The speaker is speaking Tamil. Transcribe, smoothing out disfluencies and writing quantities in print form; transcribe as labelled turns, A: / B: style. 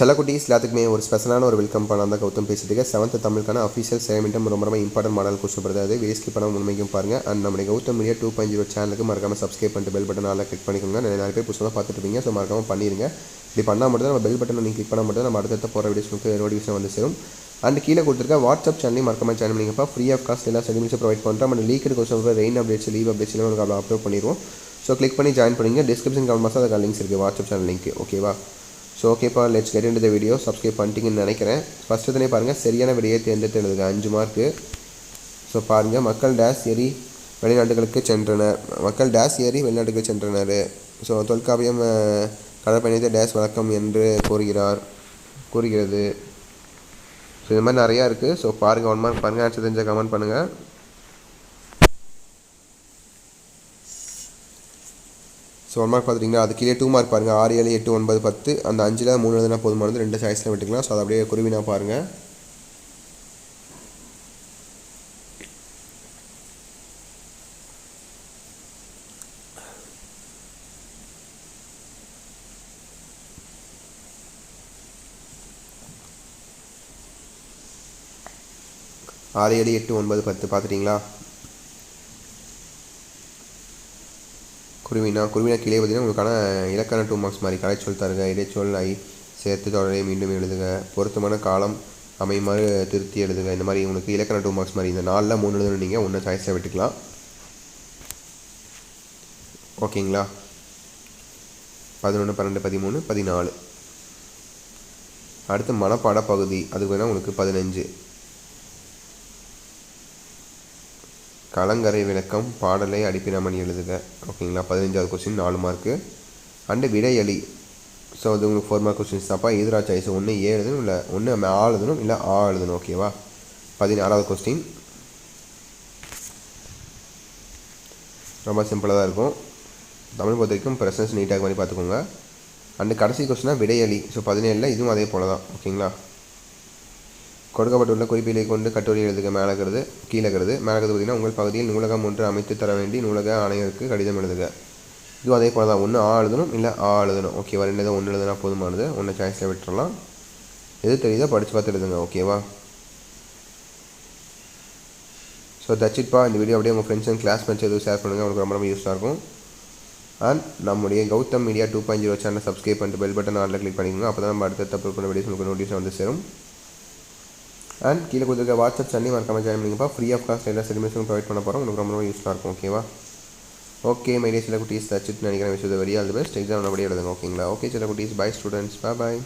A: செல்லக்குட்டீஸ் எல்லாத்துக்குமே ஒரு ஸ்பெஷலான ஒரு வெல்கம் பண்ணால் தான் கௌதம் பேசிட்டு 7th தமிழுக்கான அஃபீஷியல் சேமிட்டம் ரொம்ப இம்பார்ட்டன்ட் மாடல் கொஸ்டின் படுறது வேஸ்ட் பண்ண உண்மைக்கும் பாருங்கள். அண்ட் நம்முடைய கௌதம் மீடியா 2.0 சேனலுக்கு மறக்காமல் சப்ஸ்கிரைப் பண்ணிட்டு பெல் பட்டன் நல்லா கிளிக் பண்ணிக்கோங்க. நிறைய பேர் புதுசாக பார்த்துட்டு இருப்பீங்க, ஸோ மறக்காமல் பண்ணிடுங்க. இப்படி பண்ணால் மட்டும் தான் நம்ம பெல் பட்டனை நீங்கள் கிளிக் பண்ணால் மட்டும் நம்ம அடுத்த போகிற வீடியோஸ்க்கு நோட்டிஃபிகேஷன் வந்து சேரும். அண்ட் கீழே கொடுத்துருக்க வாட்ஸ்அப் சேனலையும் மறக்காமல் சேனல் பண்ணிங்கப்பா. ஃப்ரீ ஆஃப் காஸ்ட் எல்லா சர்டிஃபிகேட்ஸும் ப்ரொவைட் பண்ணுறோம். நம்ம leaked question rain updates leave updates எல்லாம் உங்களுக்கு அப்லோட் பண்ணிடுவோம். ஸோ கிளிக் பண்ணி ஜாயின் பண்ணிங்க. டிஸ்கிரிப்ஷன் கமெண்ட் பாக்ஸில் அதுக்கு லிங்க்ஸ் இருக்குது, வாட்ஸ்அப் சேனல் லிங்க். ஓகேவா? ஸோ ஓகேப்பா, let's get into the video. Subscribe பண்ணிட்டீங்கன்னு நினைக்கிறேன். ஃபஸ்ட்டு தானே பாருங்கள், சரியான விடையை தேர்ந்தெடுத்து எழுதுங்க. 5 மார்க்கு. ஸோ பாருங்கள், மக்கள் டேஸ் ஏறி வெளிநாடுகளுக்கு சென்றனர். மக்கள் டேஸ் ஏறி வெளிநாட்டுக்கு சென்றனர். ஸோ தொல்காப்பியம் கடற்பயணத்தை டேஸ் வழக்கம் என்று கூறுகிறது. ஸோ இது மாதிரி நிறையா இருக்குது. ஸோ பாருங்கள், 1 மார்க் பாருங்கள். ஆன்சர் தெரிஞ்ச கமெண்ட் பண்ணுங்கள். ஸோ 1 மார்க் பார்த்துட்டிங்கன்னா அது கீழே 2 மார்க் பாருங்கள். 6, 7, 8, 9, 10 அந்த 5ல் 3 எழுதுனா போதுமானது. 2 சாய்ஸில் விட்டுக்கலாம். ஸோ அதை அப்படியே குருவினா பாருங்கள். ஆறு, 7, 8, 9, 10 பார்த்துட்டிங்களா? குருவினா கீழே பார்த்தீங்கன்னா உங்களுக்கான இலக்கண 2 மார்க்ஸ் மாதிரி கலைச்சொல் தருக, இடைச்சொல் ஐ சேர்த்து தொடரை மீண்டும் எழுதுக, பொருத்தமான காலம் அமைமாறு திருத்தி எழுதுக. இந்த மாதிரி உங்களுக்கு இலக்கண 2 மார்க்ஸ் மாதிரி இந்த 4ல் 3 எழுதணும். நீங்கள் 1 சாய்ஸில் விட்டுக்கலாம். ஓகேங்களா? 11, 12, 13, 14. அடுத்து மனப்பாட பகுதி, அதுக்கு வேணால் உங்களுக்கு 15. கலங்கரை விளக்கம் பாடலை அடிப்பினாமணி எழுதுக. ஓகேங்களா? 15வது கொஸ்டின் 4 மார்க்கு. அண்டு விடையளி. ஸோ அது உங்களுக்கு 4 மார்க் கொஸ்டின்ஸ் தான்ப்பா. எதிரா சாய்ஸ் ஒன்று ஏ எழுதணும், இல்லை ஒன்று ஆ எழுதணும், இல்லை ஆ எழுதணும். ஓகேவா? 16வது கொஸ்டின் ரொம்ப சிம்பிளாக தான் இருக்கும். தமிழ் பொறுத்த வரைக்கும் ப்ரெசன்ஸ் நீட்டாக மாதிரி பார்த்துக்கோங்க. அண்டு கடைசி கொஸ்டினா விடையளி. ஸோ 17ல் இதுவும் அதே போல் தான். ஓகேங்களா? கொடுக்கப்பட்டுள்ள குறிப்பீலை கொண்டு கட்டுரை எழுதுக. மேலக்கிறது கீழக்கிறது. மேலக்கிறது பார்த்திங்கன்னா உங்கள் பகுதியில் நூலகம் ஒன்று அமைத்து தர வேண்டி நூலக ஆணையருக்கு கடிதம் எழுதுக. இதுவும் அதே போல் தான். ஒன்று ஆ எழுதணும், இல்லை ஆ எழுதணும். ஓகேவா? 2 தான் 1 எழுதுனா போதுமானது. 1 சாய்ஸில் விட்டுறலாம். எது தெரியுதோ படித்து பார்த்து எழுதுங்க. ஓகேவா? ஸோ தட்ஸ் இட்பா. இந்த வீடியோ அப்படியே உங்கள் ஃப்ரெண்ட்ஸ் அண்ட் கிளாஸ்மேட்ஸ் எதுவும் ஷேர் பண்ணுங்கள், உங்களுக்கு ரொம்ப யூஸ்ஃபுல்லாக இருக்கும். அண்ட் நம்முடைய கௌதம் மீடியா 2.0 சேனலை சப்ஸ்கிரைப் பண்ணிட்டு பெல் பட்டன் ஆனில் கிளிக் பண்ணிக்கோங்க. அப்போ தான் நம்ம அடுத்த அப்லோட் பண்ண வீடியோஸ் உங்களுக்கு நோட்டிஃபிகேஷன் வந்து சேரும். அண்ட் கீழே கொடுத்துருக்க வாட்ஸ்அப் சேனலையும் மறக்காமல் ஜாயின் பண்ணிங்கப்பா. ஃப்ரீ ஆஃப் காஸ்ட் எல்லா சர்டிஃபிகேட்ஸும் ப்ரொவைட் பண்ண போகிறோம். உங்களுக்கு ரொம்ப யூஸ்ஃபுல்லாக இருக்கும். ஓகேவா? ஓகே மை டே செல்லக்குட்டீஸ், தட்ஸ் இட் நினைக்கிறேன். விஷயம் very all the best. Exam நல்லபடியாக எழுதுங்க. ஓகேங்களா? ஓகே செல்லக்குட்டீஸ், பை ஸ்டூடெண்ட்ஸ், பாய்.